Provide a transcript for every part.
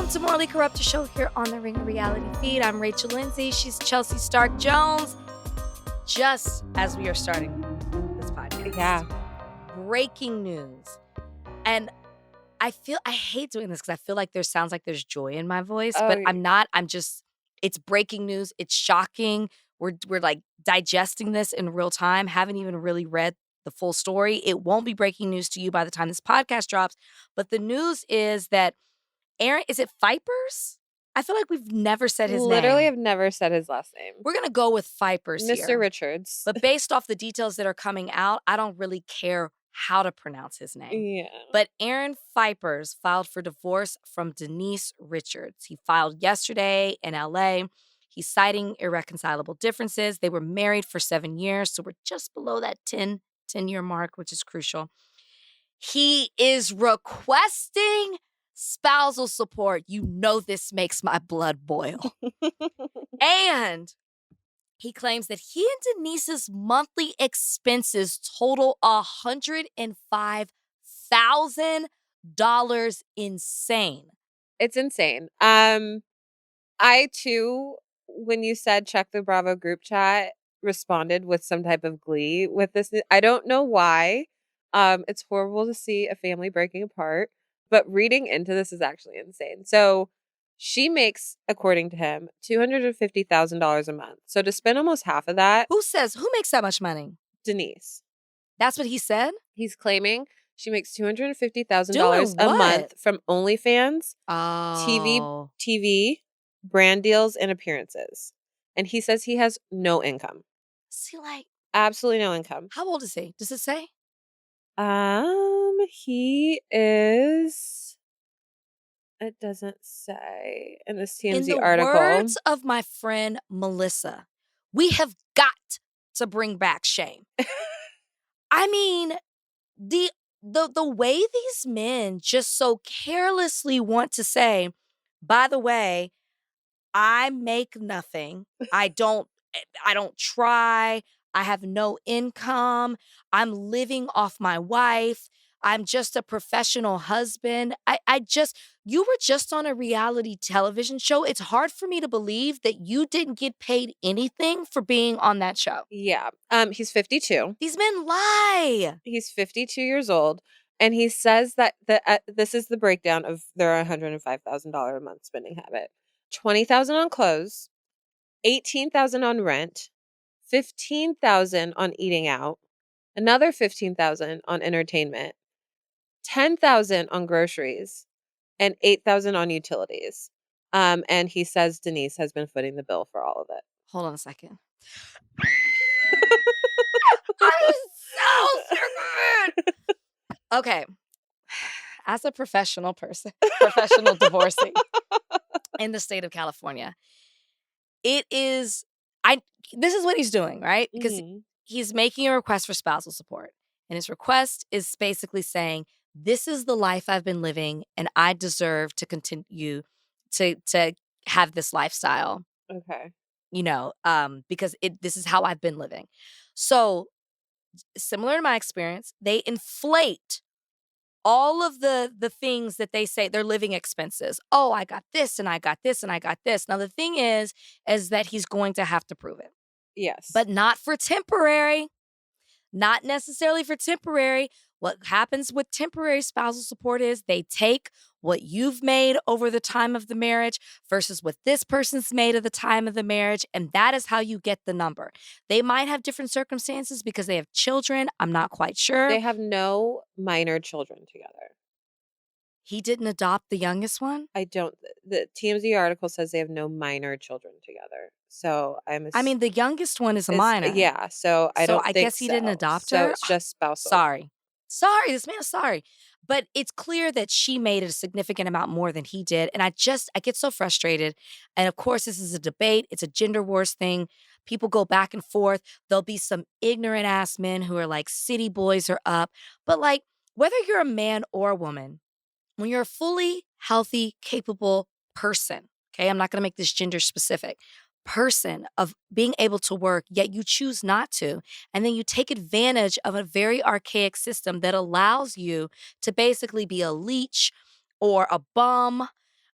to Morally Corrupt, the show here on the Ring Reality feed. I'm Rachel Lindsay. She's Chelsea Stark Jones. Just as we are starting this podcast. Yeah. Breaking news. And I hate doing this because I feel like sounds like there's joy in my voice, but I'm not. It's breaking news. It's shocking. We're like digesting this in real time. Haven't even really read the full story. It won't be breaking news to you by the time this podcast drops. But the news is that Aaron, is it Vipers? I feel like we've never said his name. Literally have never said his last name. We're going to go with Vipers here. Mr. Richards. But based off the details that are coming out, I don't really care how to pronounce his name. Yeah. But Aaron Vipers filed for divorce from Denise Richards. He filed yesterday in LA. He's citing irreconcilable differences. They were married for 7 years, so we're just below that 10-year mark, which is crucial. He is requesting spousal support. You know this makes my blood boil. And he claims that he and Denise's monthly expenses total $105,000. Insane. It's insane. I too, when you said check the Bravo group chat, responded with some type of glee with this. I don't know why. It's horrible to see a family breaking apart, but reading into this is actually insane. So she makes, according to him, $250,000 a month. So to spend almost half of that. Who makes that much money? Denise. That's what he said? He's claiming she makes $250,000 a month from OnlyFans, TV, brand deals, and appearances. And he says he has no income. Is he like absolutely no income? How old is he? Does it say? He is. It doesn't say in this TMZ article. In the words of my friend Melissa, we have got to bring back shame. I mean, the way these men just so carelessly want to say, by the way, I make nothing. I don't try. I have no income. I'm living off my wife. I'm just a professional husband. You were just on a reality television show. It's hard for me to believe that you didn't get paid anything for being on that show. Yeah. He's 52. These men lie. He's 52 years old. And he says that this is the breakdown of their $105,000 a month spending habit. $20,000 on clothes, $18,000 on rent, $15,000 on eating out, another $15,000 on entertainment, $10,000 on groceries, and $8,000 on utilities. And he says Denise has been footing the bill for all of it. Hold on a second. I'm so stupid. Okay. As a professional person, professional divorcee in the state of California, this is what he's doing, right? Because he's making a request for spousal support. And his request is basically saying, this is the life I've been living, and I deserve to continue to have this lifestyle. Okay. Because this is how I've been living. So, similar to my experience, they inflate all of the things that they say, their living expenses. Oh, I got this, and I got this, and I got this. Now, the thing is that he's going to have to prove it. Yes. But not for temporary. Not necessarily for temporary. What happens with temporary spousal support is they take what you've made over the time of the marriage versus what this person's made at the time of the marriage, and that is how you get the number. They might have different circumstances because they have children. I'm not quite sure. They have no minor children together. He didn't adopt the youngest one? The TMZ article says they have no minor children together. So the youngest one is a minor. Yeah, so I guess he didn't adopt her. So it's just spousal. Sorry, this man is sorry. But it's clear that she made a significant amount more than he did. And I get so frustrated. And of course, this is a debate. It's a gender wars thing. People go back and forth. There'll be some ignorant ass men who are like, city boys are up. But like, whether you're a man or a woman, when you're a fully healthy, capable person, okay, I'm not going to make this gender specific, person of being able to work, yet you choose not to. And then you take advantage of a very archaic system that allows you to basically be a leech or a bum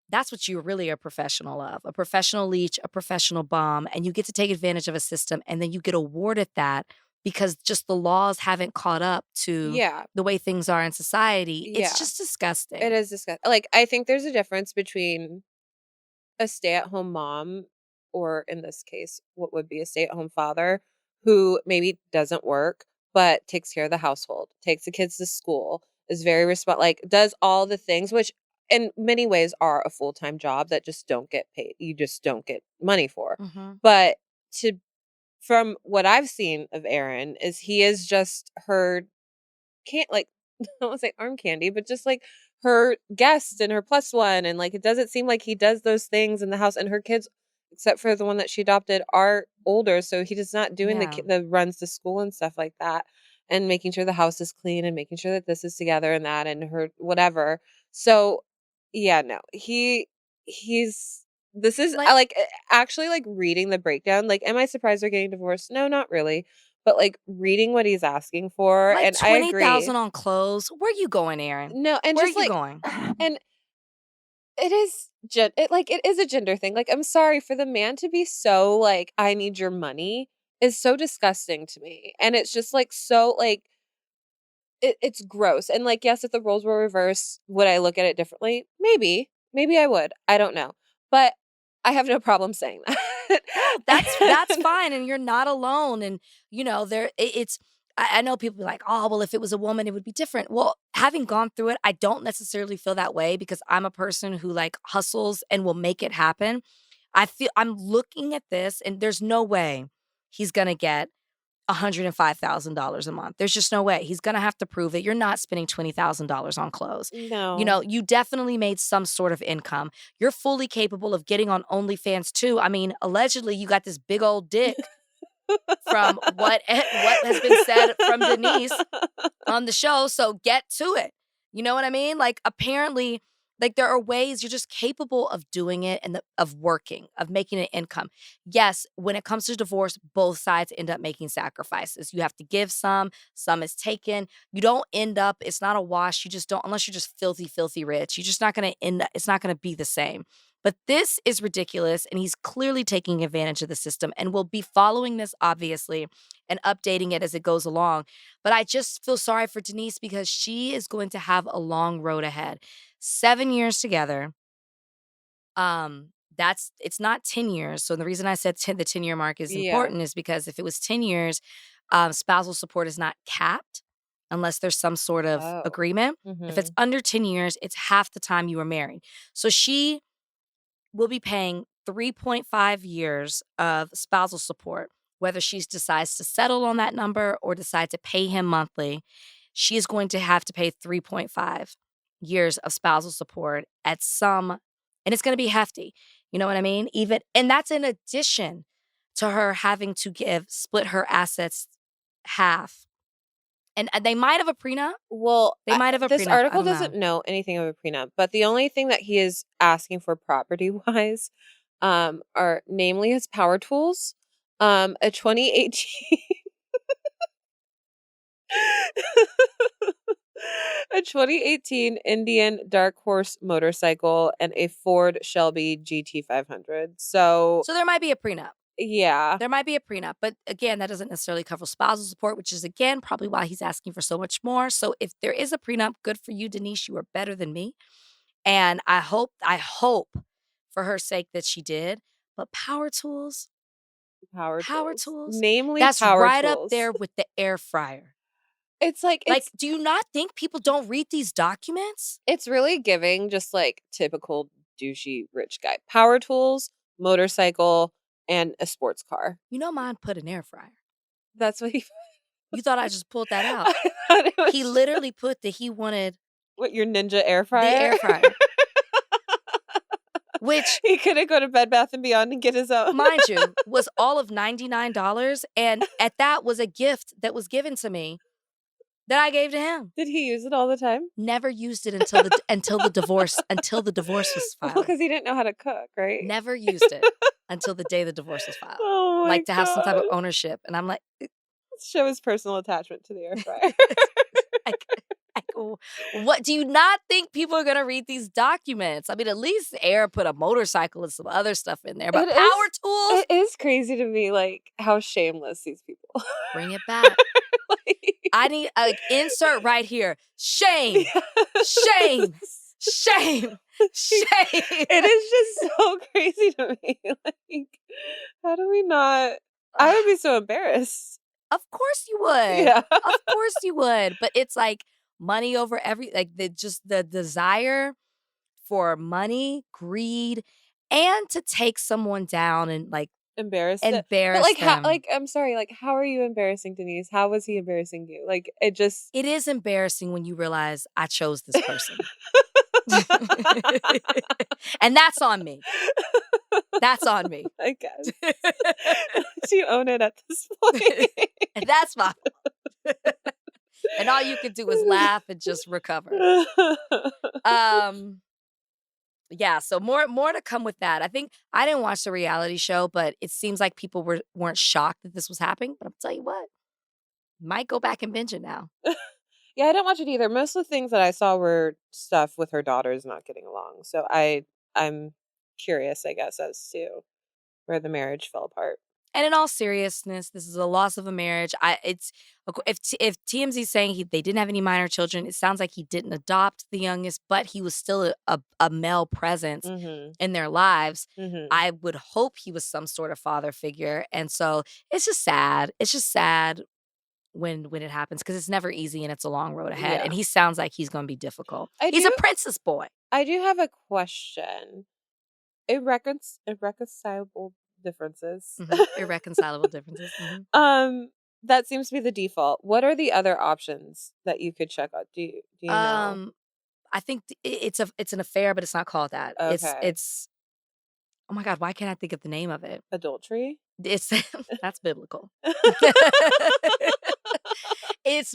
That's what you're really a professional of, a professional leech, a professional bomb, and you get to take advantage of a system, and then you get awarded that because just the laws haven't caught up to Yeah. the way things are in society. It's Yeah. just It disgusting. is disgusting. Like, I think there's a difference between a stay-at-home mom, or in this case, what would be a stay-at-home father, who maybe doesn't work, but takes care of the household, takes the kids to school, is very like, does all the things, which in many ways are a full-time job that just don't get paid. You just don't get money for. Mhm. But to from what I've seen of Aaron is he is just her can't like I don't want to say arm candy, but just like her guest and her plus one. And like it doesn't seem like he does those things in the house. And her kids, except for the one that she adopted, are older. So he does not doing Yeah. the runs to school and stuff like that. And making sure the house is clean and making sure that this is together and that and her whatever. So yeah, no. He's this is Like I like actually like reading the breakdown. Like, am I surprised they're getting divorced? No, not really. But, like, reading what he's asking for, like and I agree. 20,000 on clothes. Where you going, Aaron? No, and Where are just, you like going? and it is a gender thing, like, I'm sorry, for the man to be so, like, "I need your money," is so disgusting to me, and it's just, like, so, like it's gross, and, like, yes, if the roles were reversed, would I look at it differently? Maybe. Maybe I would, I don't know, but I have no problem saying that. No, that's And fine, and you're not alone. And there it's. I know people be like, oh, well, if it was a woman, it would be different. Well, having gone through it, I don't necessarily feel that way because I'm a person who like hustles and will make it happen. I'm looking at this, and there's no way he's gonna get $105,000 a month. There's just no way. He's gonna have to prove it. You're not spending $20,000 on clothes. No. You definitely made some sort of income. You're fully capable of getting on OnlyFans too. I mean, allegedly, you got this big old dick from what has been said from Denise on the show. So get to it. You know what I mean? Like apparently, like there are ways you're just capable of doing it and of working, of making an income. Yes, when it comes to divorce, both sides end up making sacrifices. You have to give some is taken. You don't end up, it's not a wash. You just don't, unless you're just filthy, filthy rich. You're just not gonna end up, it's not gonna be the same. But this is ridiculous, and he's clearly taking advantage of the system and will be following this, obviously, and updating it as it goes along. But I just feel sorry for Denise because she is going to have a long road ahead. 7 years together. It's not 10 years. So the reason I said the 10-year mark is Yeah. important is because if it was 10 years, spousal support is not capped unless there's some sort of Oh. agreement. If it's Mhm. under 10 years, it's half the time you were married. So she will be paying 3.5 years of spousal support, whether she decides to settle on that number or decide to pay him monthly. She is going to have to pay 3.5 years of spousal support and it's going to be hefty. You know what I mean? And that's in addition to her having to split her assets half. And they might have a prenup. Well, They might have a this prenup. I article don't know. doesn't know anything of a prenup, but the only thing that he is asking for property-wise, are namely his power tools, a 2018 a 2018 Indian Dark Horse motorcycle, and a Ford Shelby GT500. So, So there might be a prenup. yeah. There might be a prenup, but again, that doesn't necessarily cover spousal support, which is again probably why he's asking for so much more. So if there is a prenup, good for you, Denise. You are better than me. And I hope for her sake that she did. But Power power tools. tools, Namely that's power right up tools. there with the air fryer. It's like Like, do you not think people don't read these documents? it's really giving just like typical douchey rich guy. Power tools, motorcycle, and a sports car. You know, mine put an air fryer. That's what he You thought I just pulled that out. I thought it He was literally put that he wanted what, your Ninja air the fryer? air fryer, which He couldn't go to Bed Bath and Beyond and get his own. mind you, was all of $99, and at that was a gift that was given to me that I gave to him. Did he use it all the time? Never used it until the divorce was Well, filed. because he didn't know how to cook, right? Never used it until the day the divorce was filed. Oh my Like to have some type of God. ownership, and I'm like, Show his personal attachment to the air fryer. like, like What do you not think people are going to read these documents? I mean, at least Air put a motorcycle and some other stuff in there, but power tools? It is crazy to me, like, how shameless these people are. Bring it back. Like, I need insert right here. Shame. yes. Shame. Shame. Shame. It is just so crazy to me. Like, how do we not? I would be so embarrassed. Of course you would. Yeah. Of course you would. But it's like money over the desire for money, greed, and to take someone down and like Embarrass embarrass But like how? them. Like, I'm sorry. Like, how are you embarrassing Denise? How was he embarrassing you? Like, it just. It is embarrassing when you realize I chose this person. And that's on me. That's on me. I guess. You own it at this point. And that's my fault. And all you can do is laugh and just recover. Yeah, so more to come with that. I think I didn't watch the reality show, but it seems like people weren't shocked that this was happening. But I'll tell you what, might go back and binge it now. Yeah, I didn't watch it either. Most of the things that I saw were stuff with her daughters not getting along. So I'm curious, I guess, as to where the marriage fell apart. And in all seriousness, this is a loss of a marriage. If TMZ is saying they didn't have any minor children, it sounds like he didn't adopt the youngest, but he was still a male presence in their lives. I would hope he was some sort of father figure, and so it's just sad. It's just sad when it happens because it's never easy and it's a long road ahead. Yeah. And he sounds like he's going to be difficult. He's a princess boy. I do have a question. Irreconcilable differences. Irreconcilable differences. Mm-hmm. That seems to be the default. What are the other options that you could check out? Do you know? I think it's an affair, but it's not called that. Okay. It's oh my God, why can't I think of the name of it? Adultery? It's that's biblical.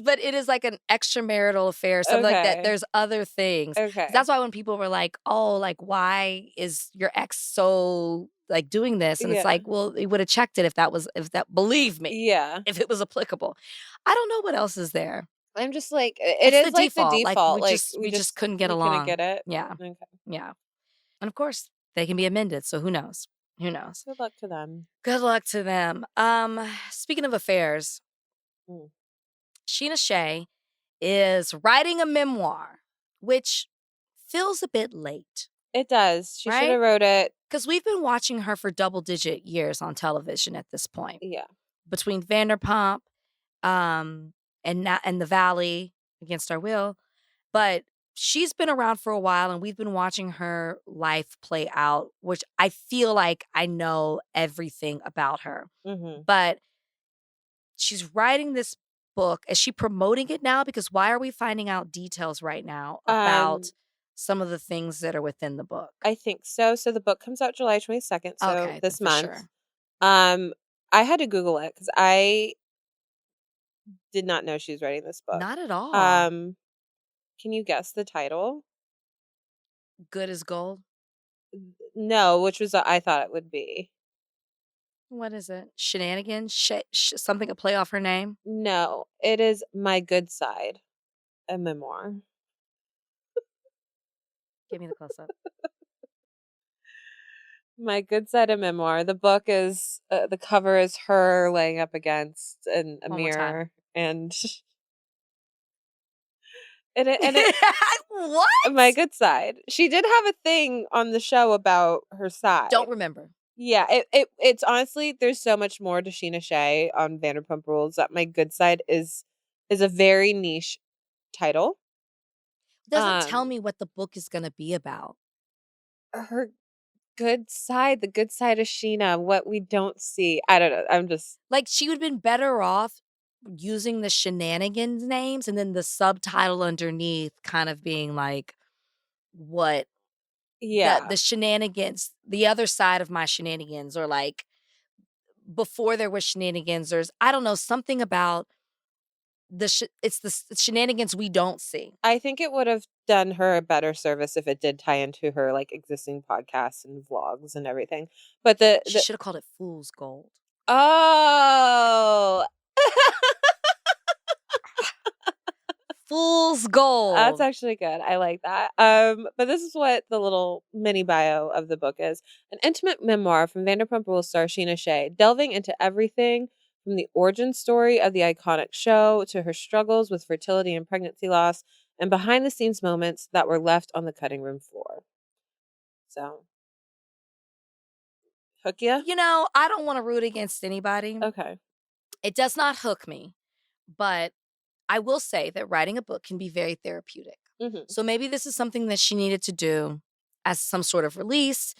But it is like an extramarital affair, something like that. There's other things. Okay. That's why when people were like, "Oh, like why is your ex so like doing this?" And it's like, well, he would have checked it if that believe me. Yeah. If it was applicable. I don't know what else is there. I'm just like It's is the like default. the default. Like we just couldn't get along. Couldn't get it. Yeah. Okay. Yeah. And of course, they can be amended, so who knows? Who knows? Good luck to them. Good luck to them. Speaking of affairs, Scheana Shay is writing a memoir, which feels a bit late. It does. She right? should have wrote it. Because we've been watching her for double-digit years on television at this point. Yeah. Between Vanderpump, and The Valley, Against Our Will. But she's been around for a while, and we've been watching her life play out, which I feel like I know everything about her. But she's writing this book. Is she promoting it now? Because why are we finding out details right now about some of the things that are within the book? I think so. So the book comes out July 22nd, so this month. Sure. I had to Google it because I did not know she was writing this book. Not at all. Can you guess the title? Good as Gold? No, which was I thought it would be. What is it? Shenanigans? Something a play off her name? No, it is My Good Side, a memoir. Give me the close up. My Good Side, a memoir. The book is the cover is her laying up against a mirror, and it what? My Good Side. She did have a thing on the show about her side. Don't remember. Yeah, it's honestly, there's so much more to Scheana Shay on Vanderpump Rules that My Good Side is a very niche title. It doesn't tell me what the book is going to be about. Her good side, the good side of Scheana, what we don't see. I don't know. I'm just like, she would have been better off using the Shenanigans names and then the subtitle underneath kind of being like what the shenanigans, the other side of my shenanigans, or like before there was shenanigans, there's I don't know, something about it's the shenanigans we don't see. I think it would have done her a better service if it did tie into her like existing podcasts and vlogs and everything. But she should have called it Fool's Gold. Oh. Fool's gold. That's actually good. I like that. But this is what the little mini bio of the book is. An intimate memoir from Vanderpump Rules star Scheana Shay, delving into everything from the origin story of the iconic show to her struggles with fertility and pregnancy loss and behind the scenes moments that were left on the cutting room floor. So, hook ya? You know, I don't want to root against anybody. Okay. It does not hook me, but I will say that writing a book can be very therapeutic. Mhm. So maybe this is something that she needed to do as some sort of release.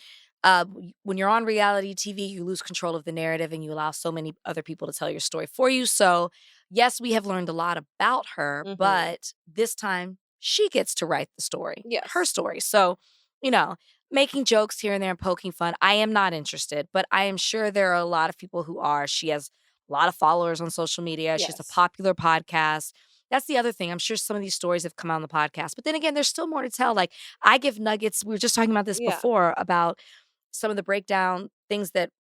When you're on reality TV, you lose control of the narrative and you allow so many other people to tell your story for you. So, yes, we have learned a lot about her, Mhm. but this time she gets to write the story, her Yes. story. So, you know, making jokes here and there and poking fun, I am not interested, but I am sure there are a lot of people who are. She has a lot of followers on social media. She has a Yes. popular podcast. That's the other thing. I'm sure some of these stories have come out on the podcast. But then again, there's still more to tell. Like, I give nuggets. We were just talking about this Yeah. before about some of the breakdown things that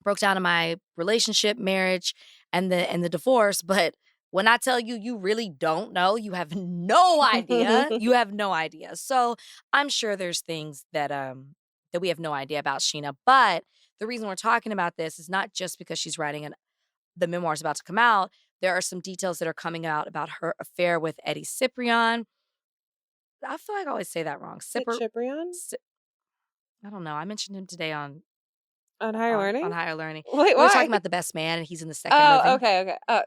broke down in my relationship, marriage, and the divorce. But when I tell you, you really don't know, you have no idea. You have no idea. So I'm sure there's things that we have no idea about Scheana. But the reason we're talking about this is not just because she's writing the memoir is about to come out. There are some details that are coming out about her affair with Eddie Cibrian. I feel like I always say that wrong. Is it Cibrian? I don't know. I mentioned him today On Higher Learning? on Higher Learning. Wait, We were talking why? about The Best Man, and he's in the second Oh, movie. okay. Oh,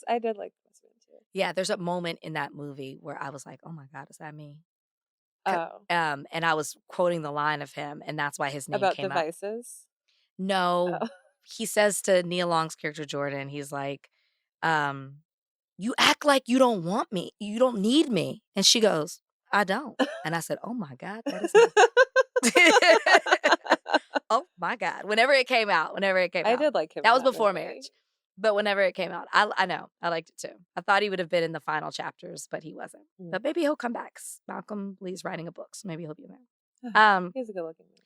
I did like this one too. Yeah, there's a moment in that movie where I was like, "Oh my god, is that me?" Oh. And I was quoting the line of him, and that's why his name About came up. devices? No, Oh. he says to Nia Long's character Jordan, he's like, um, "You act like you don't want me, you don't need me," and she goes, "I don't," and I said, "Oh my god, that is me." Oh my god! Whenever it came out, I did like him that in was that before movie. marriage. But whenever it came out, I know I liked it too. I thought he would have been in the final chapters, but he wasn't. Mm. But maybe he'll come back. Malcolm Lee's writing a book, so maybe he'll be in there. He's a good looking man.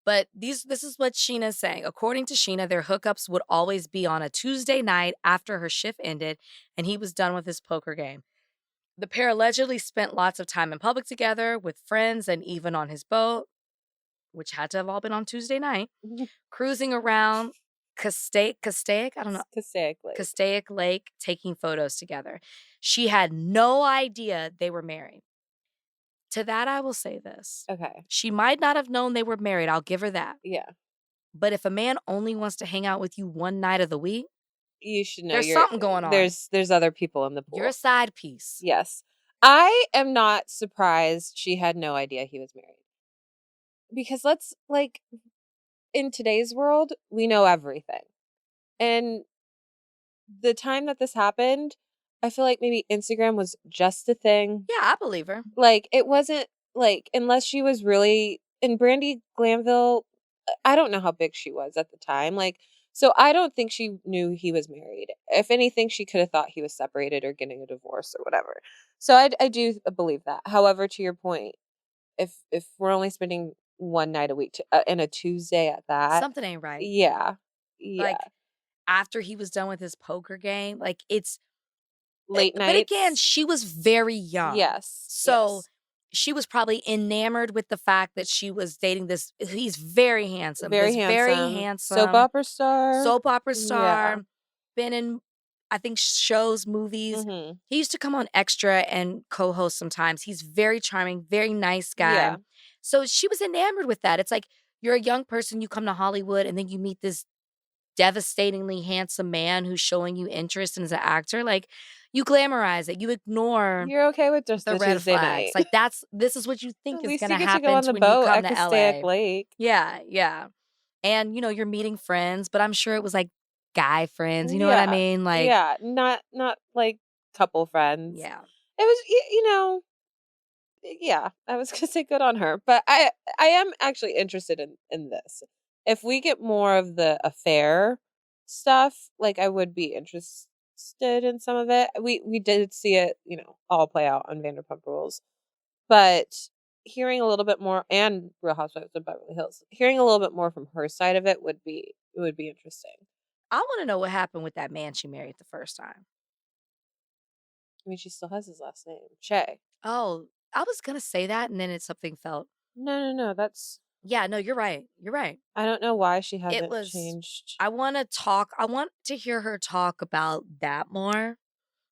But this is what Scheana's saying. According to Scheana, their hookups would always be on a Tuesday night after her shift ended and he was done with his poker game. The pair allegedly spent lots of time in public together with friends and even on his boat, which had to have all been on Tuesday night, cruising around Castaic, I don't know, Castaic Lake. Castaic Lake, taking photos together. She had no idea they were married. To that, I will say this. Okay. She might not have known they were married. I'll give her that. Yeah. But if a man only wants to hang out with you one night of the week, You should know there's something going on. There's other people in the pool. You're a side piece. Yes. I am not surprised she had no idea he was married. Because in today's world, we know everything. And the time that this happened, I feel like maybe Instagram was just a thing. Yeah, I believe her. Like, it wasn't, unless she was really in Brandy Glanville, I don't know how big she was at the time. So I don't think she knew he was married. If anything, she could have thought he was separated or getting a divorce or whatever. So I do believe that. However, to your point, if we're only spending one night a week and a Tuesday at that, something ain't right. Yeah. Like, after he was done with his poker game, it's late nights. But again, she was very young. Yes. So she was probably enamored with the fact that she was dating this. He's very handsome. Very handsome. Soap opera star. Yeah. Been in, I think, shows, movies. Mm-hmm. He used to come on Extra and co-host sometimes. He's very charming, very nice guy. Yeah. So she was enamored with that. It's like you're a young person, you come to Hollywood, and then you meet this devastatingly handsome man who's showing you interest and is an actor. Like, you glamorize it. You ignore You're okay with just the red Tuesday flags. night. Like, this is what you think At is least going you to get happen to go on the when boat you come at to Castaic LA. Lake. Yeah, yeah. And, you're meeting friends, but I'm sure it was like guy friends. You know what I mean? Like, yeah, not like couple friends. Yeah. It was, yeah, I was gonna say good on her, but I am actually interested in this. If we get more of the affair stuff, I would be interested in some of it. We did see it, all play out on Vanderpump Rules, but hearing a little bit more, and Real Housewives of Beverly Hills, hearing a little bit more from her side of it would be interesting. I want to know what happened with that man she married the first time. I mean, she still has his last name, Shay. Oh, I was gonna say that, and then something felt. No, that's. Yeah, no, you're right. You're right. I don't know why she It hasn't was. changed. I want to hear her talk about that more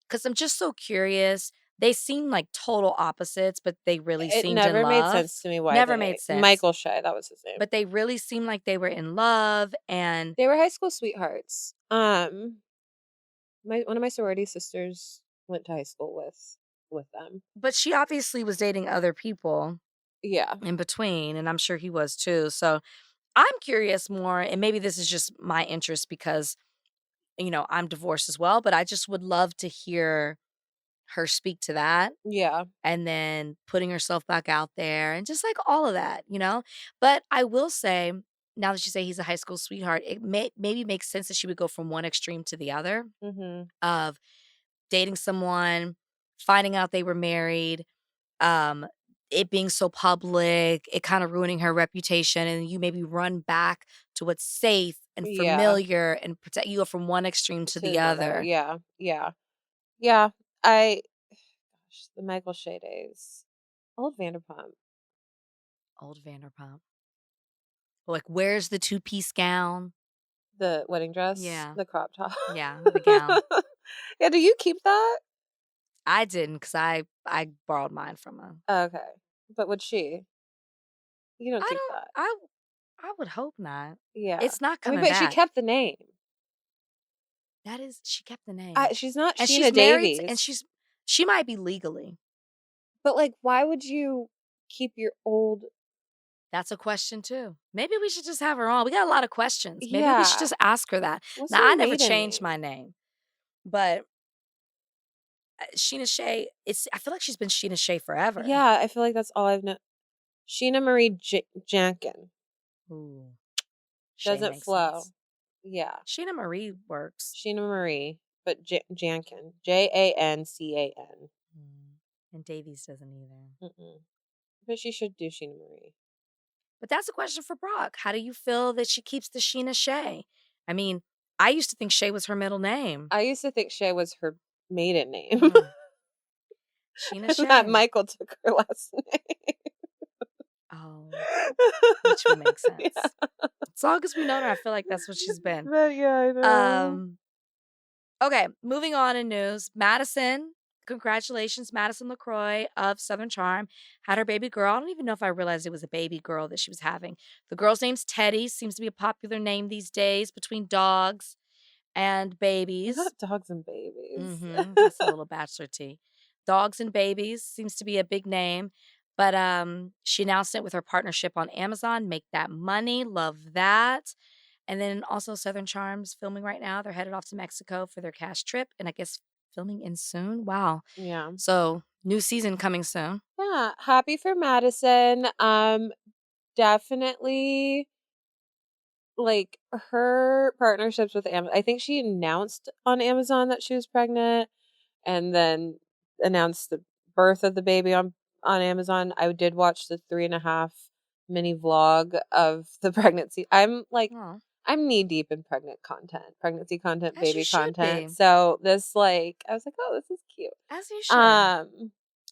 because I'm just so curious. They seem like total opposites, but they really It seemed in never made love. sense to me why Never made they sense. Michael Shay, that was his name. But they really seemed like they were in love, and They were high school sweethearts. One of my sorority sisters went to high school with them. but she obviously was dating other people Yeah. in between, and I'm sure he was too. So I'm curious more, and maybe this is just my interest because, I'm divorced as well, but I just would love to hear her speak to that Yeah. and then putting herself back out there and just like all of that. But I will say, now that you say he's a high school sweetheart, it maybe makes sense that she would go from one extreme to the other Mhm. of dating someone, finding out they were married, um, it being so public, it kind of ruining her reputation, and you maybe run back to what's safe and Yeah. familiar and protect you go from one extreme to To the another. other. Yeah. Yeah. Yeah. I gosh, the Michael Shay days. Old Vanderpump. Old Vanderpump. Like, where's the two-piece gown? The wedding dress, Yeah. the crop top. Yeah, the gown. Yeah, do you keep that? I didn't because I borrowed mine from a. Okay. But would she? You don't I keep don't. that. I would hope not. Yeah. It's not I mean, coming but she back. kept the name. That is, she kept the name, She's not and Sheena she's married, and Davies. she might be legally. But like, why would you keep your old? That's a question too. Maybe we should just have her on. We got a lot of questions. Maybe we should Yeah. just ask her that. What's Now, I her never maiden changed name? my name, but Scheana Shay, I feel like she's been Scheana Shay forever. Yeah, I feel like that's all I've known. Sheena Marie Jankin. Ooh, Shay Doesn't makes flow. sense. Yeah. Sheena Marie works. Sheena Marie, but Jankin. Jancan. And Davies doesn't either. Mm-mm. But she should do Sheena Marie. But that's a question for Brock. How do you feel that she keeps the Scheana Shay? I mean, I used to think Shay was her middle name. I used to think Shay was her maiden name. Mm. Scheana And that Shay. Michael took her last name. Oh, which would make sense. Yeah. As long as we know her, I feel like that's what she's been. But yeah, I know. Okay, moving on in news. Madison, congratulations, Madison LeCroy of Southern Charm had her baby girl. I don't even know if I realized it was a baby girl that she was having. The girl's name's Teddy. Seems to be a popular name these days between dogs and babies. Not dogs and babies. That's a little bachelor tea. Dogs and babies seems to be a big name. But she announced it with her partnership on Amazon. Make that money. Love that. And then also Southern Charms filming right now. They're headed off to Mexico for their cash trip. And I guess filming in soon. Wow. Yeah. So new season coming soon. Yeah. Happy for Madison. Definitely like her partnerships with Amazon. I think she announced on Amazon that she was pregnant and then announced the birth of the baby on Amazon. I did watch the 3.5 mini vlog of the pregnancy. Oh, I'm knee deep in pregnancy content, as you baby should be. content. So this I was like, oh, this is cute. As you should.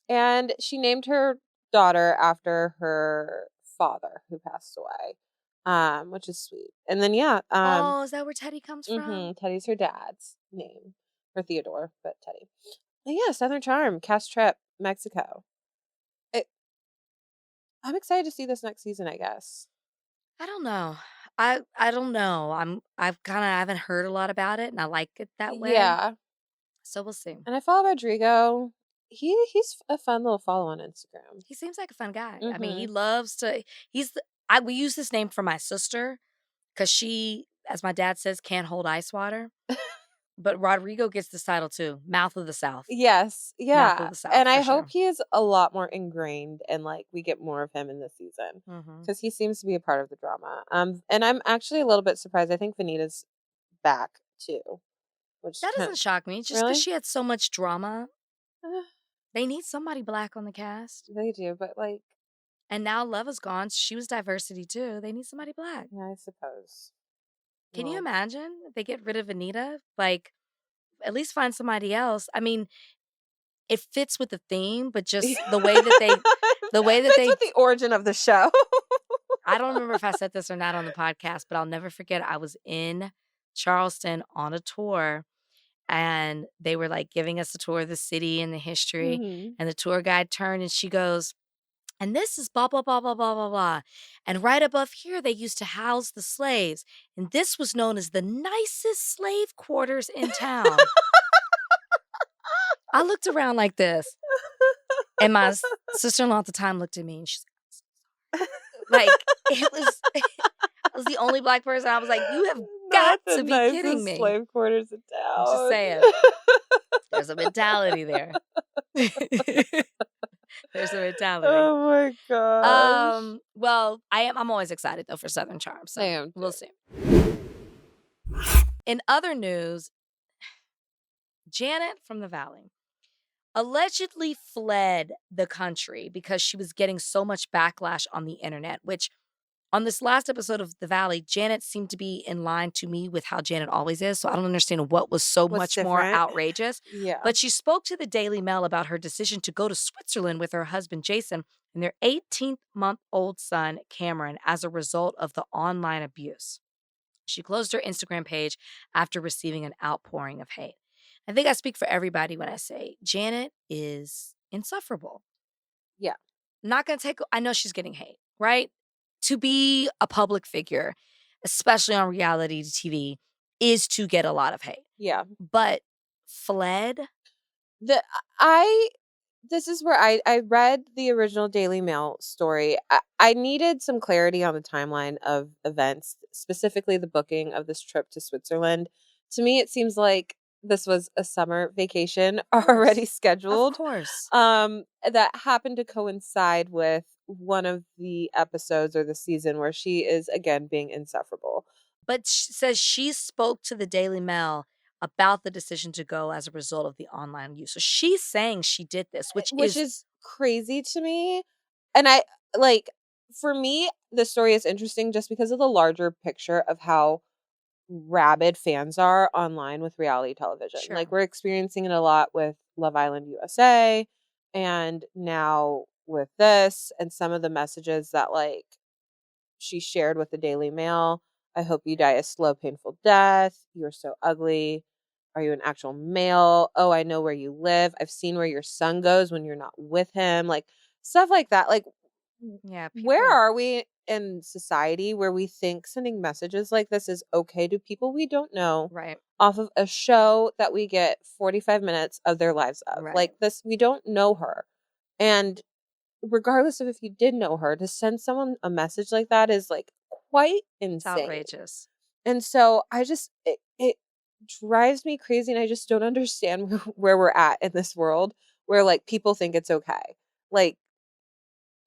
And she named her daughter after her father who passed away, which is sweet. And then yeah, Oh, is that where Teddy comes from? Teddy's her dad's name, or Theodore, but Teddy. And yeah, Southern Charm, cast trip, Mexico. It, I'm excited to see this next season, I guess. I don't know. I don't know. I haven't heard a lot about it and I like it that way. Yeah, So we'll see. and I follow Rodrigo. He's a fun little follow on Instagram. He seems like a fun guy. I mean, he Mm-hmm. loves to we use this name for my sister cuz she, as my dad says, can't hold ice water. But Rodrigo gets this title too. Mouth of the South. Yes, Mouth yeah, of the South and for I hope sure. he is a lot more ingrained and like we get more of him in this season Mhm. because he seems to be a part of the drama. And I'm actually a little bit surprised. I think Vanita's back too, which That kind doesn't shock me just cuz really she had so much drama. Eh, They need somebody black on the cast. they do, but like And now Love is gone. She was diversity too. They need somebody black. yeah, I suppose. Can you Well, imagine if they get rid of Anita? Like, at least find somebody else. I mean, it fits with the theme, but just the way that they Fits with the origin of the show. I don't remember if I said this or not on the podcast, but I'll never forget I was in Charleston on a tour and they were like giving us a tour of the city and the history. Mhm. And the tour guide turned and she goes, and this is blah, blah, blah, blah, blah, blah, blah. And right above here, they used to house the slaves. And this was known as the nicest slave quarters in town. I looked around like this. And my sister-in-law at the time looked at me and she's like, it was the only Black person. I was like, you have got Not to the be kidding nicest me. slave quarters in town. I'm just saying. There's a mentality there. There's a mentality. Oh my gosh. Well, I'm always excited though for Southern Charm. So I am we'll too. see. In other news, Janet from the Valley allegedly fled the country because she was getting so much backlash on the internet, which on this last episode of The Valley, Janet seemed to be in line to me with how Janet always is. So I don't understand what was so What's much more different? outrageous. Yeah. But she spoke to the Daily Mail about her decision to go to Switzerland with her husband, Jason, and their 18-month-old son, Cameron, as a result of the online abuse. She closed her Instagram page after receiving an outpouring of hate. I think I speak for everybody when I say Janet is insufferable. Yeah. Not going to take, I know she's getting hate, right? To be a public figure, especially on reality TV, is to get a lot of hate. Yeah. But fled? This is where I read the original Daily Mail story. I needed some clarity on the timeline of events, specifically the booking of this trip to Switzerland. To me, it seems like this was a summer vacation already scheduled. Of course. That happened to coincide with one of the episodes or the season where she is again being insufferable. But she says she spoke to the Daily Mail about the decision to go as a result of the online use. So she's saying she did this, which is crazy to me. And for me, the story is interesting just because of the larger picture of how rabid fans are online with reality television. Sure. Like we're experiencing it a lot with Love Island USA and now with this and some of the messages that like she shared with the Daily Mail. I hope you die a slow, painful death. You're so ugly. Are you an actual male? Oh, I know where you live. I've seen where your son goes when you're not with him. Like stuff like that. Like, yeah, where are we in society where we think sending messages like this is okay to people we don't know? Right. Off of a show that we get 45 minutes of their lives of. Right. Like this, we don't know her. And regardless of if you did know her, to send someone a message like that is like quite insane. It's outrageous. And so I just, it drives me crazy. And I just don't understand where we're at in this world where like people think it's okay. Like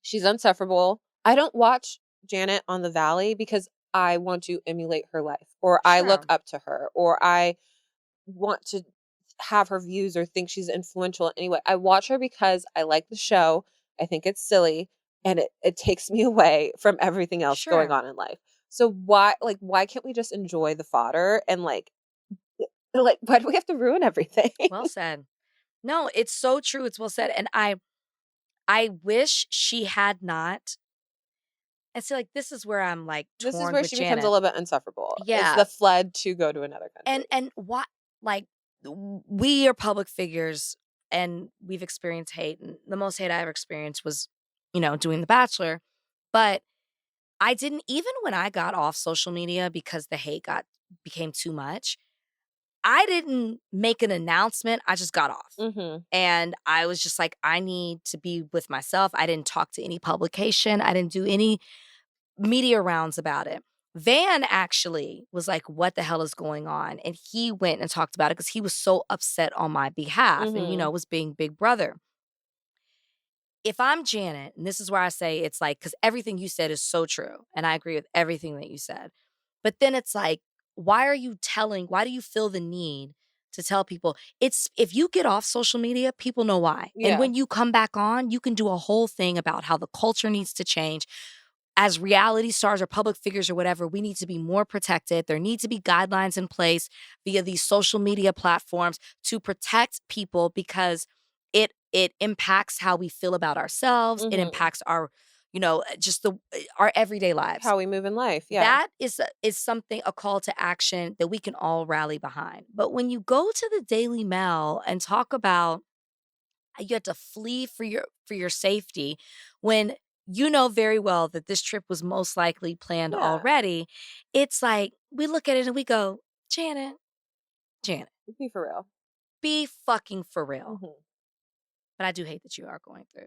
she's insufferable. I don't watch Janet on the Valley because I want to emulate her life or I look up to her or I want to have her views or think she's influential in any way. I watch her because I like the show. I think it's silly and it takes me away from everything else going on in life. So why can't we just enjoy the fodder and like why do we have to ruin everything? Well said. No, it's so true. It's well said. And I wish she had not. And so like this is where I'm like torn this is where with she Janet. becomes a little bit insufferable. Yeah. It's the fled to go to another country. And what like we are public figures and we've experienced hate. And the most hate I ever experienced was, doing The Bachelor. But I didn't, even when I got off social media because the hate became too much, I didn't make an announcement. I just got off. Mm-hmm. And I was just like, I need to be with myself. I didn't talk to any publication. I didn't do any media rounds about it. Van actually was like, what the hell is going on? And he went and talked about it because he was so upset on my behalf and, was being big brother. If I'm Janet, and this is where I say it's like, because everything you said is so true. And I agree with everything that you said. But then it's like, why do you feel the need to tell people? If you get off social media, people know why. Yeah. And when you come back on, you can do a whole thing about how the culture needs to change. As reality stars or public figures or whatever, we need to be more protected. There need to be guidelines in place via these social media platforms to protect people because it impacts how we feel about ourselves. It Mhm. impacts our, just our everyday lives. How we move in life, yeah. That is something, a call to action that we can all rally behind. But when you go to the Daily Mail and talk about you had to flee for your safety, when you know very well that this trip was most likely planned Yeah. already, it's like we look at it and we go, Janet, Be for real. be fucking for real. Mhm. But I do hate that you are going through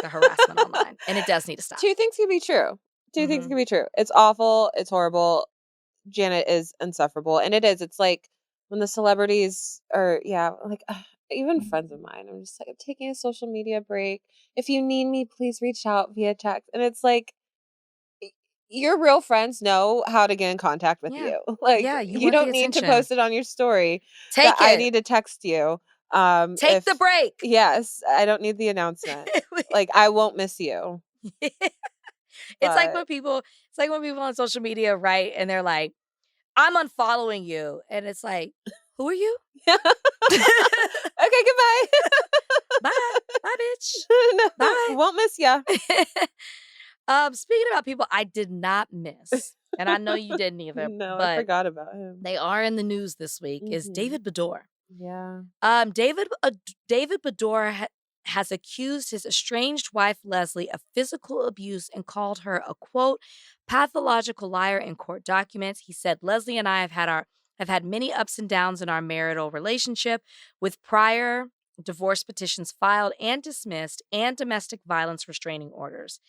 the harassment online, and it does need to stop. Two things can be true. Two things Mhm. can be true. It's awful. It's horrible. Janet is insufferable. And it is. It's like when the celebrities are, like even friends of mine, I'm just like, I'm taking a social media break. If you need me, please reach out via text. And it's like, your real friends know how to get in contact with Yeah. you. Like, Yeah, you you want the don't need to attention. post it on your story Take that I it. need to text you. Take the break. Yes, I don't need the announcement. Like, I won't miss you. It's like when But people on social media write and they're like, I'm unfollowing you. And it's like, who are you? okay, goodbye. Bye. Bye, bitch. No, Bye. won't miss ya. Speaking about people I did not miss, and I know you didn't either, No, I but forgot about him. they are in the news this week, is Mhm. David Beador. Yeah. David Beador has accused his estranged wife, Leslie, of physical abuse and called her a, quote, pathological liar in court documents. He said, Leslie and I have had many ups and downs in our marital relationship, with prior divorce petitions filed and dismissed and domestic violence restraining orders.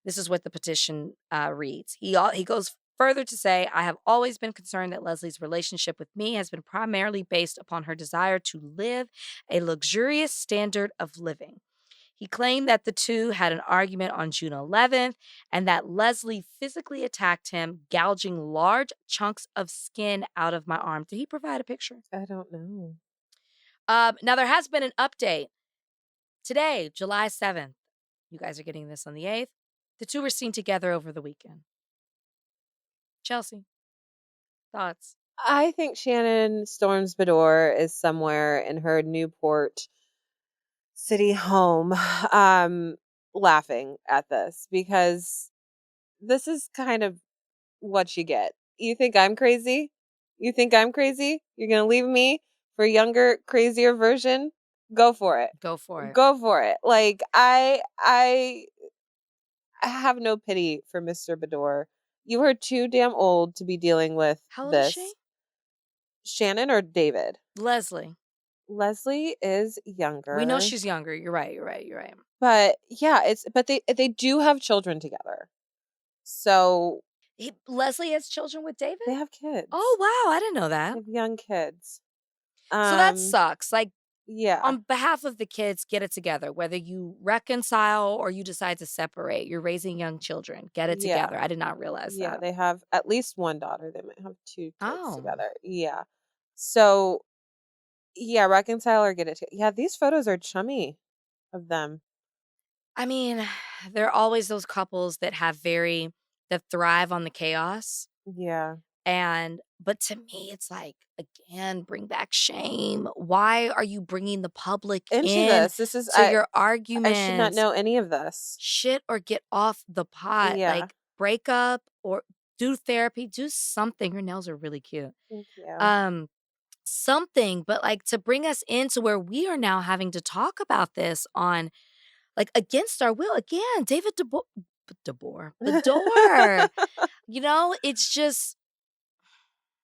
This is what the petition reads. He goes further to say, I have always been concerned that Leslie's relationship with me has been primarily based upon her desire to live a luxurious standard of living. He claimed that the two had an argument on June 11th and that Leslie physically attacked him, gouging large chunks of skin out of my arm. Did he provide a picture? I don't know. Now, there has been an update. Today, July 7th, you guys are getting this on the 8th. The two were seen together over the weekend. Chelsea, thoughts? I think Shannon Storms Beador is somewhere in her Newport City home, laughing at this because this is kind of what you get. You think I'm crazy? You think I'm crazy? You're gonna leave me for a younger, crazier version? Go for it. Go for it. Go for it. Like I have no pity for Mr. Beador. You are too damn old to be dealing with How old is this. she? Shannon or David? Leslie. Leslie is younger. We know she's younger. You're right. But yeah, but they do have children together. So Leslie has children with David? they have kids. Oh, wow. I didn't know They that. have young kids. So that sucks. Like, Yeah. on behalf of the kids, get it together. Whether you reconcile or you decide to separate, you're raising young children. Get it Yeah. together. I did not realize Yeah, that. they have at least one daughter. They might have two kids Oh. together. Yeah. So yeah, reconcile or get it yeah, these photos are chummy of them. I mean, there are always those couples that that thrive on the chaos. Yeah. But to me, it's like, again, bring back shame. Why are you bringing the public Into in this is to your I should not arguments? know any of this. Shit or get off the pot. Yeah. Like, break up or do therapy, do something. Her nails are really cute. Thank you. Something, but like to bring us into where we are now having to talk about this on, like, against our will. Again, David Beador. It's just,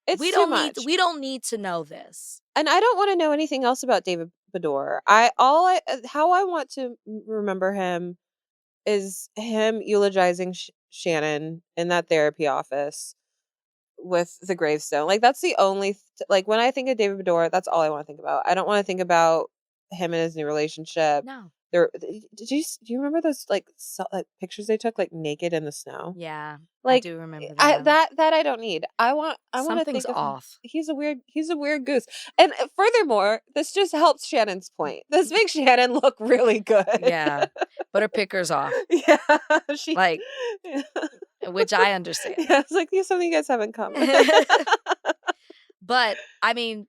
It's we too don't much. we don't need to know this. And I don't want to know anything else about David Beador. How I want to remember him is him eulogizing Shannon in that therapy office with the gravestone. Like that's the only like when I think of David Beador, that's all I want to think about. I don't want to think about him and his new relationship. No. Do you remember those like pictures they took like naked in the snow? Yeah, Like I do remember that. that I don't need. I want to Something's think of off. he's a weird goose. And furthermore, this just helps Shannon's point. This makes Shannon look really good. Yeah, but her picker's off. Yeah, Like, which I understand. Yeah, it's like something you guys have in common. But I mean,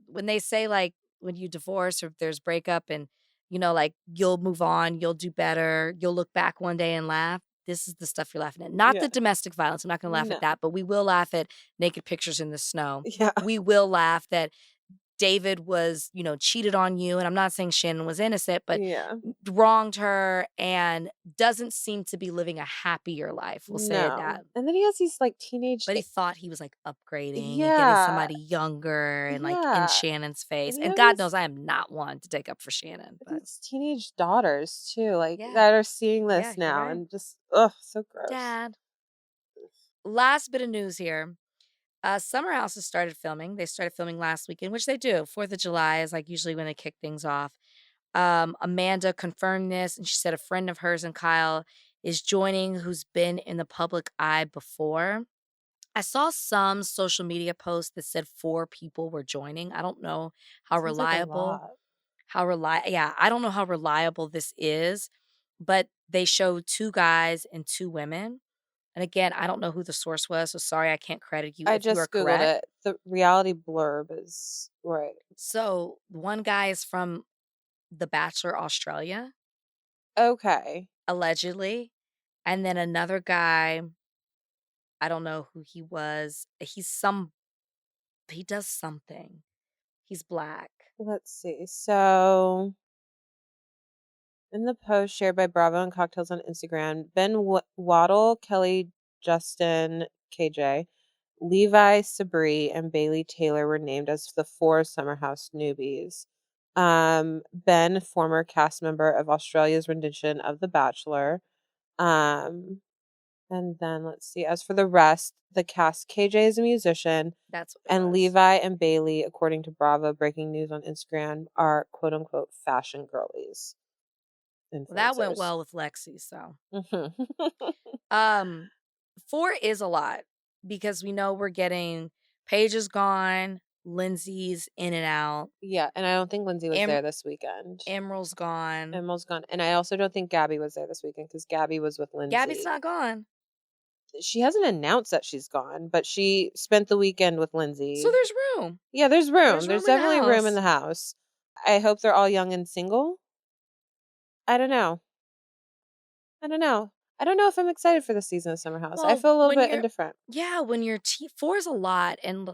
when they say like when you divorce or if there's breakup and, like, you'll move on, you'll do better, you'll look back one day and laugh. This is the stuff you're laughing at. Not Yeah. the domestic violence. I'm not going to laugh at No. that, but we will laugh at naked pictures in the snow. Yeah. We will laugh that David was, cheated on you. And I'm not saying Shannon was innocent, but Yeah. wronged her and doesn't seem to be living a happier life. We'll say No. that. And then he has these like teenage But he thought he was like upgrading and getting Yeah. somebody younger and like in Yeah. Shannon's face. And you And have God these knows I am not one to take up for Shannon. But these teenage daughters too, like yeah, that are seeing yeah, this you're now right. and just ugh, so gross. Dad. Last bit of news here. Summer House has started filming. They started filming last weekend, which they do. 4th of July is like usually when they kick things off. Amanda confirmed this, and she said a friend of hers and Kyle is joining who's been in the public eye before. I saw some social media posts that said 4 people were joining. I don't know how Seems like a reliable, lot. yeah, I don't know how reliable this is, but they showed 2 guys and 2 women. And again, I don't know who the source was, so sorry I can't credit you I if you are just Googled correct. it. The reality blurb is right. So, one guy is from The Bachelor Australia, Okay. allegedly, and then another guy, I don't know who he was. He does something. He's black. Let's see. So in the post shared by Bravo and Cocktails on Instagram, Ben Waddle, Kelly, Justin, KJ, Levi Sabri, and Bailey Taylor were named as the 4 Summer House newbies. Ben, former cast member of Australia's rendition of The Bachelor. Um, and then let's see. As for the rest, the cast, KJ is a musician, That's what it and was. Levi and Bailey, according to Bravo Breaking News on Instagram, are quote unquote fashion girlies. Well, that went Influencers. well with Lexi, so. Mhm. Um, 4 is a lot because we know we're getting Paige is gone, Lindsay's in and out, Yeah, and I don't think Lindsay was em there this weekend. Emerald's gone. Emma's gone, and I also don't think Gabby was there this weekend because Gabby was with Gabby's Lindsay. not gone. She hasn't announced that she's gone, but she spent the weekend with So Lindsay. there's room. Yeah, there's room. There's There's room in the definitely room in house. the house. I hope they're all young and single. I don't know. I don't know. I don't know if I'm excited for the season of Summer House. I Well, feel a little when bit you're indifferent. yeah, when you're 4 is a lot, and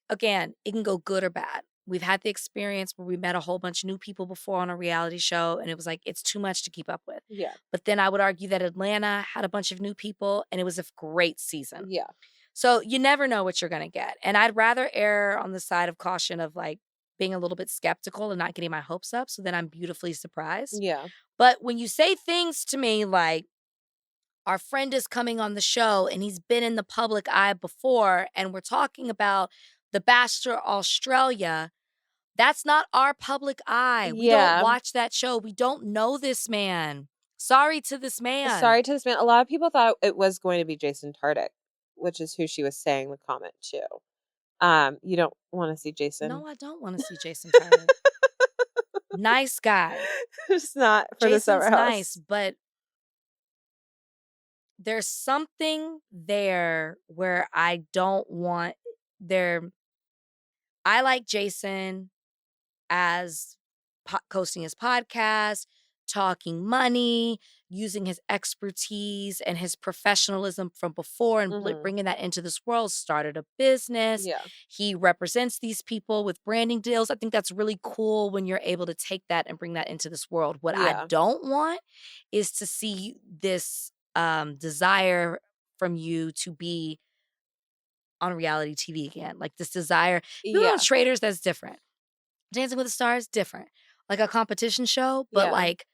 again, it can go good or bad. We've had the experience where we met a whole bunch of new people before on a reality show, and it was like, it's too much to keep up with. Yeah. But then I would argue that Atlanta had a bunch of new people, and it was a great season. Yeah. So you never know what you're going to get. And I'd rather err on the side of caution of like being a little bit skeptical and not getting my hopes up. So then I'm beautifully surprised. Yeah. But when you say things to me like, our friend is coming on the show and he's been in the public eye before, and we're talking about The Bachelor Australia. That's not our public eye. We don't Yeah. watch that show. We don't know this man. Sorry to this man. Sorry to this man. A lot of people thought it was going to be Jason Tartick, which is who she was saying the comment to. You don't want to see Jason. No, I don't want to see Jason Tartick. Nice guy. It's not for the Summer Jason's House. nice, but there's something there where I don't want there. I like Jason as hosting his podcast, talking money, using his expertise and his professionalism from before and bringing that into this world, started a business. Yeah. He represents these people with branding deals. I think that's really cool when you're able to take that and bring that into this world. What I Yeah. don't want is to see this desire from you to be on reality TV again. Like this desire. If you're Yeah. on Traders, that's different. Dancing with the Stars, different. Like a competition show, but Yeah. like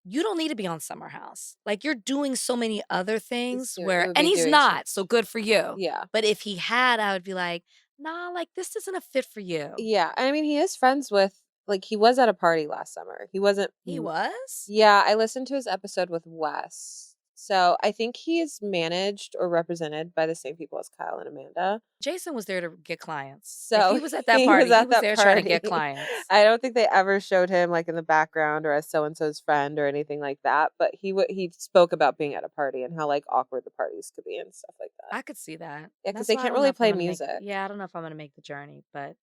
you don't need to be on Summer House. Like you're doing so many other things It where, would and be he's doing not, so good for you. Yeah. But if he had, I would be like, nah, like this isn't a fit for you. Yeah. I mean, he is friends with, like, he was at a party last summer. He wasn't. He was? Yeah. I listened to his episode with Wes. So I think he is managed or represented by the same people as Kyle and Amanda. Jason was there to get clients. So if he was at that he party, was at he was that there trying to get party. clients. I don't think they ever showed him like in the background or as so and so's friend or anything like that. But he spoke about being at a party and how like awkward the parties could be and stuff like that. I could see that. Yeah, because That's they why I can't don't know really if I'm play gonna music. yeah, I don't know if I'm gonna make the journey, but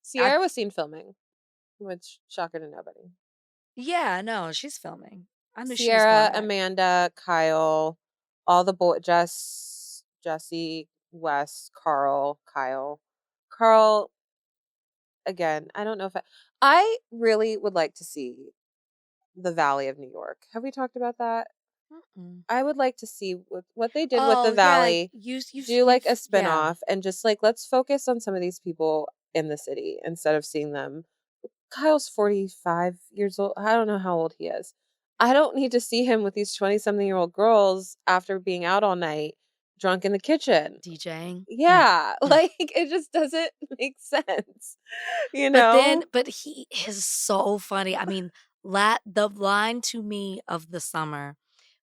Sierra was seen filming, which shocker to nobody. Yeah, no, she's filming. I knew she was going Sierra, back. Amanda, Kyle, all the boy, Jesse, Wes, Carl, Kyle. Carl, again, I don't know if I really would like to see the Valley of New York. Have we talked about that? Mm-mm. I would like to see what they did with the Oh, yeah, Valley. Do like a yeah. spinoff and just like let's focus on some of these people in the city instead of seeing them. Kyle's 45 years old. I don't know how old he is. I don't need to see him with these 20-something-year-old girls after being out all night, drunk in the kitchen. DJing. Yeah, like it just doesn't make sense. You But know? he is so funny. I mean, the line to me of the summer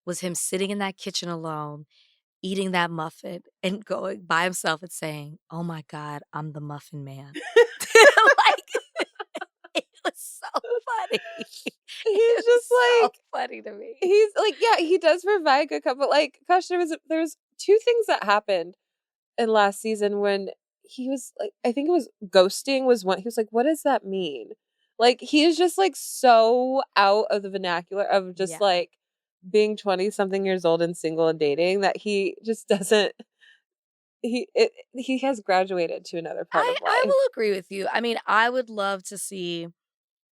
was him sitting in that kitchen alone, eating that muffin and going by himself and saying, "Oh my God, I'm the muffin man." Like, it was so funny. He's It was just so like funny to me. he's like, yeah, he does provide good couple. Like, gosh, there's two things that happened in last season when he was like, I think it was ghosting was one. He was like, what does that mean? Like, he is just like so out of the vernacular of just Yeah. like being 20-something years old and single and dating that he just doesn't. He has graduated to another part of I life. will agree with you. I mean, I would love to see,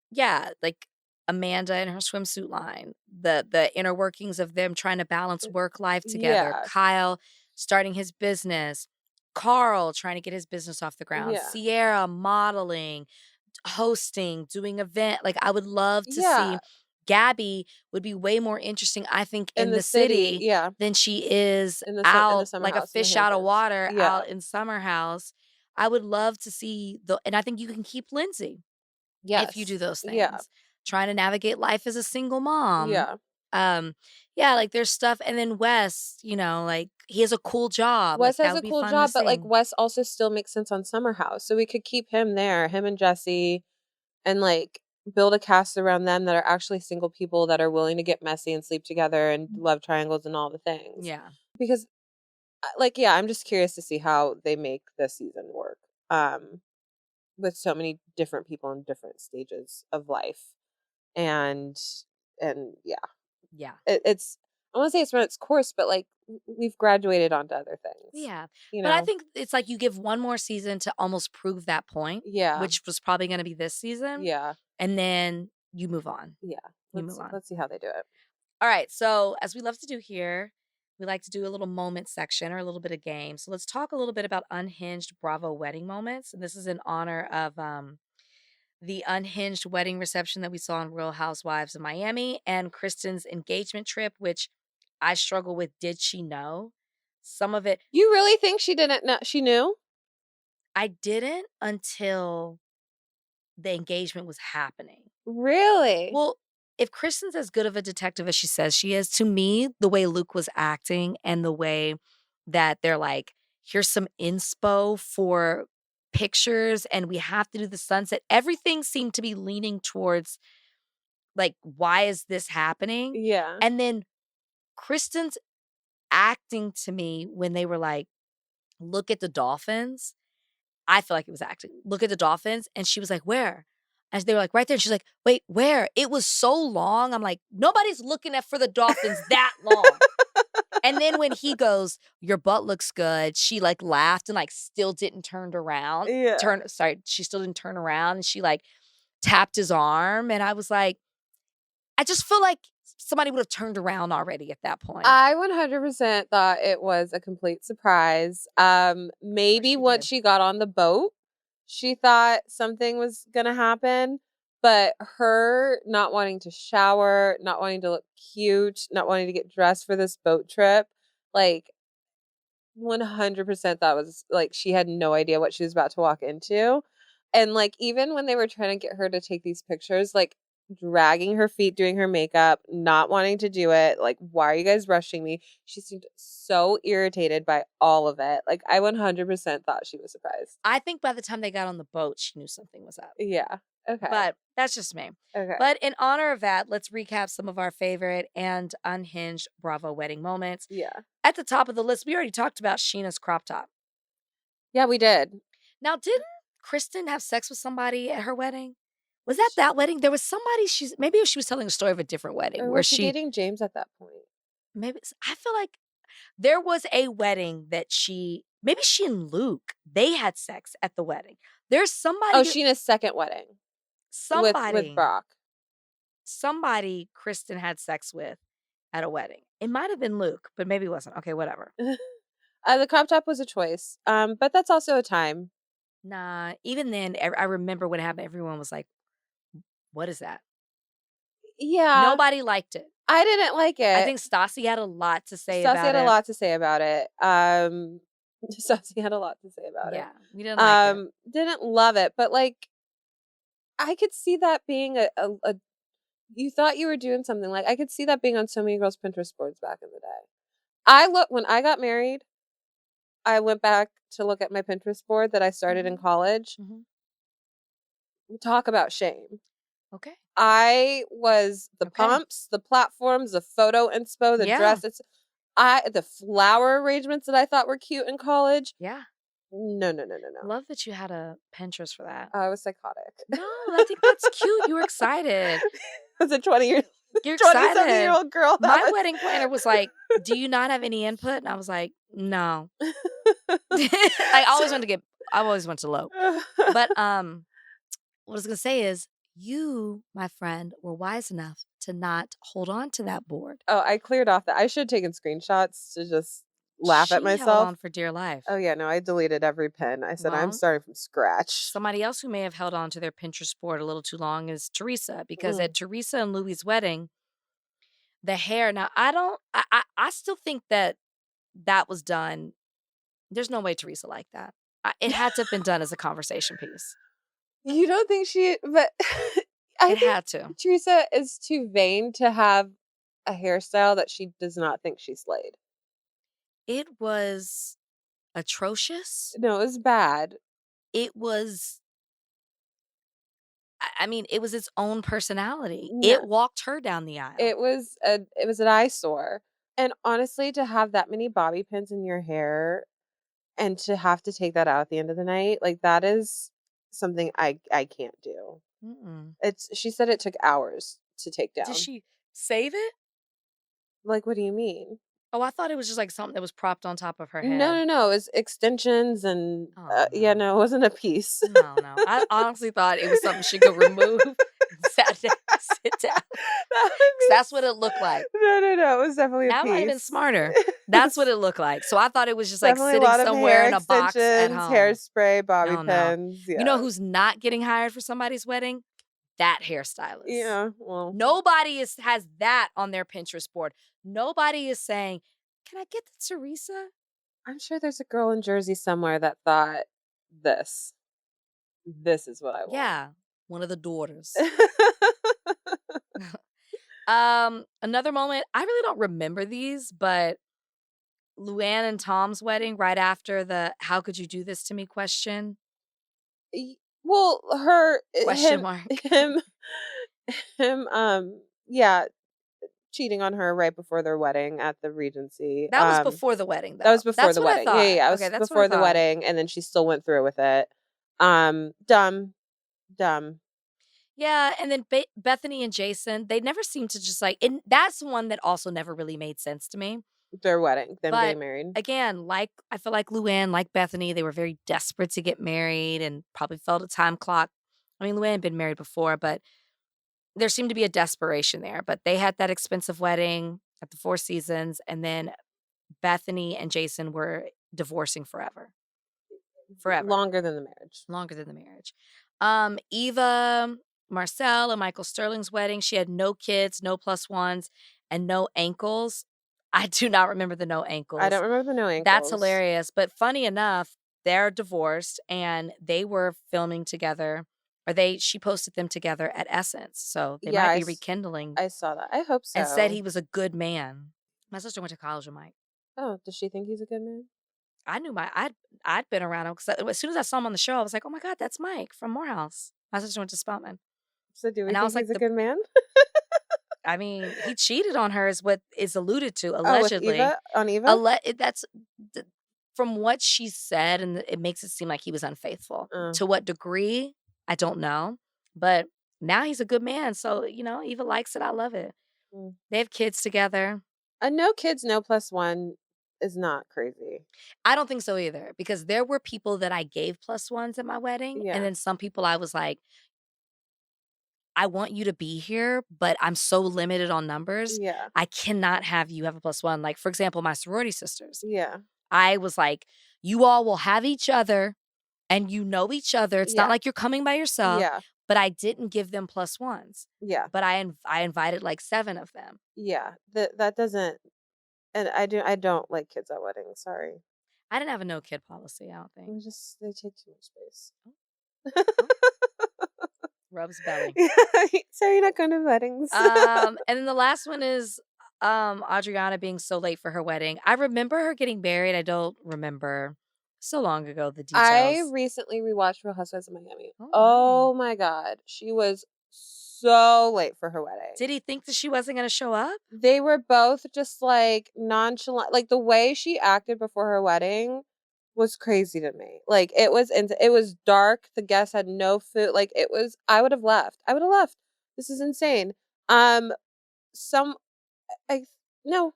yeah, like Amanda and her swimsuit line, the inner workings of them trying to balance work life together. Yeah, Kyle starting his business, Carl trying to get his business off the ground, yeah, Sierra modeling, hosting, doing event. Like I would love to yeah. see Gabby would be way more interesting, I think, In in the the city, city yeah, than she is in the out summer like a house in the fish out of Hamptons. water Yeah, out in summer house. I would love to see and I think you can keep Lindsay if you yes, do those yeah, things. Trying to navigate life as a single mom. yeah. Um, yeah, like there's stuff and then Wes, like he has a cool job. Like Wes that has would a be cool fun to job, but like see. Wes also still makes sense on Summer House. So we could keep him there, him and Jesse, and like build a cast around them that are actually single people that are willing to get messy and sleep together and love triangles and all the things. Yeah. Because like yeah, I'm just curious to see how they make this season work. With so many different people in different stages of life. And yeah, Yeah. it's I want to say it's run its course, but like we've graduated onto other things. Yeah. You But I know? think it's like you give one more season to almost prove that point, Yeah. which was probably going to be this season, Yeah. and then you move on. Yeah. You move on. Let's see how they do it. All right. So, as we love to do here, we like to do a little moment section or a little bit of game. So, let's talk a little bit about Unhinged Bravo wedding moments. And this is in honor of the unhinged wedding reception that we saw in Real Housewives of Miami and Kristen's engagement trip, which I struggle with. Did she know? Some of it You really think she didn't know she knew? I didn't until the engagement was happening. Really? Well, if Kristen's as good of a detective as she says she is, to me, the way Luke was acting and the way that they're like, here's some inspo for pictures and we have to do the sunset, everything seemed to be leaning towards like, why is this happening? Yeah. And then Kristen's acting to me when they were like, look at the dolphins. I feel like it was acting. Look at the dolphins. And she was like, where? And they were like, right there. And she's like, wait, where? It was so long. I'm like, nobody's looking at for the dolphins that long. And then when he goes, your butt looks good, she like laughed and like still didn't turn around. Yeah. She still didn't turn around. And she like tapped his arm. And I was like, I just feel like somebody would have turned around already at that point. I 100% thought it was a complete surprise. Maybe she once did. she got on the boat, she thought something was going to happen, but her not wanting to shower, not wanting to look cute, not wanting to get dressed for this boat trip, like 100% that was like she had no idea what she was about to walk into. And like even when they were trying to get her to take these pictures, like dragging her feet, doing her makeup, not wanting to do it, like why are you guys rushing me? She seemed so irritated by all of it. Like I 100% thought she was surprised. I think by the time they got on the boat, she knew something was up. Yeah. Okay. But that's just me. Okay. But in honor of that, let's recap some of our favorite and unhinged Bravo wedding moments. Yeah. At the top of the list, we already talked about Scheana's crop top. Yeah, we did. Now, didn't Kristen have sex with somebody at her wedding? Was that wedding? There was somebody maybe she was telling a story of a different wedding Or where was she dating James at that point? I feel like there was a wedding that maybe she and Luke, they had sex at the wedding. There's Oh, somebody Scheana's second wedding with somebody Brock. somebody Kristen had sex with at a wedding. It might have been Luke, but maybe it wasn't. Okay, whatever. The crop top was a choice, but that's also a time. Nah, even then, I remember when it happened, everyone was like, what is that? Yeah. Nobody liked it. I didn't like it. I think Stassi had a lot to say Stassi about had it. a lot to say about it. Stassi had a lot to say about it. Yeah, we didn't like it. Didn't love it, but like, I could see that being a you thought you were doing something. Like, I could see that being on so many girls' Pinterest boards back in the day. When I got married, I went back to look at my Pinterest board that I started in college. Talk about shame. Okay. I was the pumps, the platforms, the photo inspo, the dresses. The flower arrangements that I thought were cute in college. Yeah. No. Love that you had a Pinterest for that. I was psychotic. No, I think that's cute. You were exciid. As a 20-something-year-old girl. My wedding planner was like, do you not have any input? And I was like, no. I always wanted to elope. But what I was going to say is, you, my friend, were wise enough to not hold on to that board. Oh, I cleared off that. I should have taken screenshots to just laugh at myself. Held on for dear life. Oh, yeah, no, I deleted every pin. I said, I'm starting from scratch. Somebody else who may have held on to their Pinterest board a little too long is Teresa, because at Teresa and Louis' wedding, the hair, now I still think that was done. There's no way Teresa liked that. It had to have been done as a conversation piece. You don't think but I think had to. Teresa is too vain to have a hairstyle that she does not think she slayed. It was atrocious. No, it was bad. It was, it was its own personality. No. It walked her down the aisle. It was an eyesore. And honestly, to have that many bobby pins in your hair and to have to take that out at the end of the night, like, that is something I can't do. She said it took hours to take down. Did she save it? Like, what do you mean? Oh, I thought it was just like something that was propped on top of her head. No. It was extensions and it wasn't a piece. No. I honestly thought it was something she could remove and sit down. That's what it looked like. No. It was definitely a piece. That might have been smarter. That's what it looked like. So I thought it was just like sitting somewhere in a box at home. Hairspray, bobby pins. Yeah. You know who's not getting hired for somebody's wedding? That hairstylist. Yeah, well. Nobody has that on their Pinterest board. Nobody is saying, can I get the Teresa? I'm sure there's a girl in Jersey somewhere that thought this is what I want. Yeah, one of the daughters. Another moment, I really don't remember these, but Luann and Tom's wedding right after the "How could you do this to me?" question. Well, cheating on her right before their wedding at the Regency. That was before the wedding, though. That was before that's the what wedding. I thought. Yeah. It was before the wedding, and then she still went through with it. Dumb. Yeah, and then Bethany and Jason, they never seemed to just like, and that's one that also never really made sense to me. Their wedding, them getting married. Again, I feel like Luann, like Bethany, they were very desperate to get married and probably felt a time clock. I mean, Luann had been married before, but there seemed to be a desperation there. But they had that expensive wedding at the Four Seasons, and then Bethany and Jason were divorcing forever. Longer than the marriage. Eva, Marcel, and Michael Sterling's wedding, she had no kids, no plus ones, and no ankles. I do not remember the no ankles. I don't remember the no ankles. That's hilarious. But funny enough, they're divorced and they were filming together. She posted them together at Essence. So they might be rekindling. I saw that. I hope so. And said he was a good man. My sister went to college with Mike. Oh, does she think he's a good man? I knew I'd been around him because as soon as I saw him on the show, I was like, oh my God, that's Mike from Morehouse. My sister went to Spelman. So do we think he's a good man? I mean, he cheated on her is what is alluded to, allegedly. On Eva? from what she said, and it makes it seem like he was unfaithful. To what degree, I don't know. But now he's a good man. So, Eva likes it. I love it. They have kids together. No kids, no +1 is not crazy. I don't think so either, because there were people that I gave +1s at my wedding. Yeah. And then some people I was like, I want you to be here, but I'm so limited on numbers. Yeah. I cannot have you have a +1. Like, for example, my sorority sisters. Yeah. I was like, you all will have each other and you know each other. It's not like you're coming by yourself. Yeah. But I didn't give them +1s. Yeah. But I invited like 7 of them. Yeah. That doesn't, and I don't like kids at weddings. Sorry. I didn't have a no kid policy, I don't think. They take too much space. Rubs belly. So you're not going to weddings. And then the last one is Adriana being so late for her wedding. I remember her getting married. I don't remember so long ago the details. I recently rewatched Real Housewives of Miami. Oh, wow. Oh my God. She was so late for her wedding. Did he think that she wasn't going to show up? They were both just like nonchalant. Like the way she acted before her wedding was crazy to me. Like it was dark. The guests had no food. Like I would have left. This is insane. No,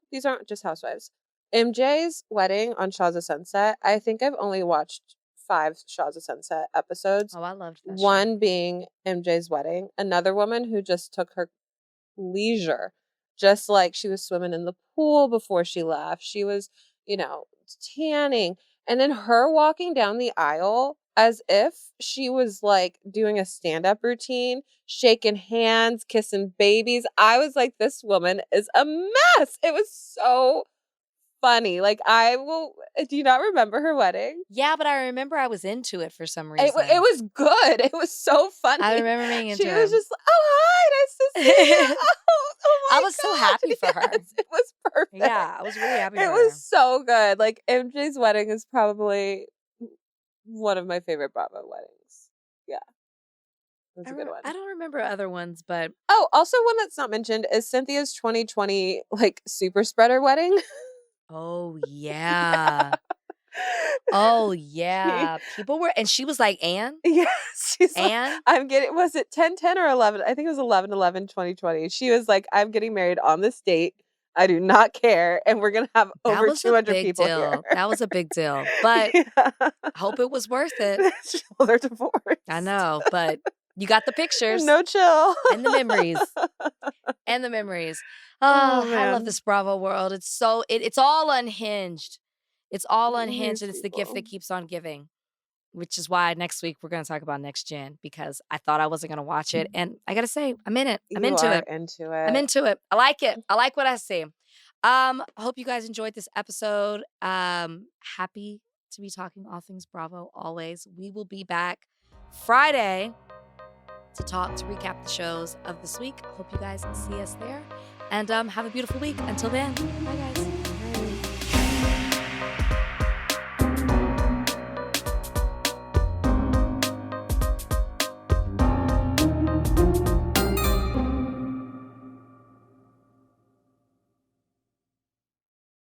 these aren't just housewives. MJ's wedding on Shaws of Sunset. I think I've only watched 5 Shaws of Sunset episodes. Oh, I loved that One show. being MJ's wedding. Another woman who just took her leisure, just like she was swimming in the pool before she left. She was, tanning. And then her walking down the aisle as if she was like doing a stand-up routine, shaking hands, kissing babies. I was like, this woman is a mess. It was so funny. Like do you not remember her wedding? Yeah, but I remember I was into it for some reason. It was good. It was so funny. I remember being into it. She was just, oh, hi, nice to see you. Oh my I was so happy for her. Yes, it was perfect. Yeah, I was really happy for her. It was so good. Like, MJ's wedding is probably one of my favorite Bravo weddings. Yeah. It was a good one. I don't remember other ones, but... Oh, also one that's not mentioned is Cynthia's 2020, like, super spreader wedding. Oh, yeah. Oh, yeah. People were... And she was like, Anne? Yes. She's Anne? Like, was it 10/10 or 11? I think it was 11/11/2020. She was like, I'm getting married on this date. I do not care. And we're going to have over 200 people here. That was a big deal. But I hope it was worth it. Well, they're divorced. I know, but you got the pictures. No chill. And the memories. Oh, I love this Bravo world. It's so... It's all unhinged. It's all unhinged, and it's the gift that keeps on giving. Which is why next week we're going to talk about Next Gen, because I thought I wasn't going to watch it. And I got to say, I'm in it. I'm into it. I'm into it. I like it. I like what I see. I hope you guys enjoyed this episode. Happy to be talking all things Bravo always. We will be back Friday to recap the shows of this week. Hope you guys see us there. And have a beautiful week. Until then, bye guys.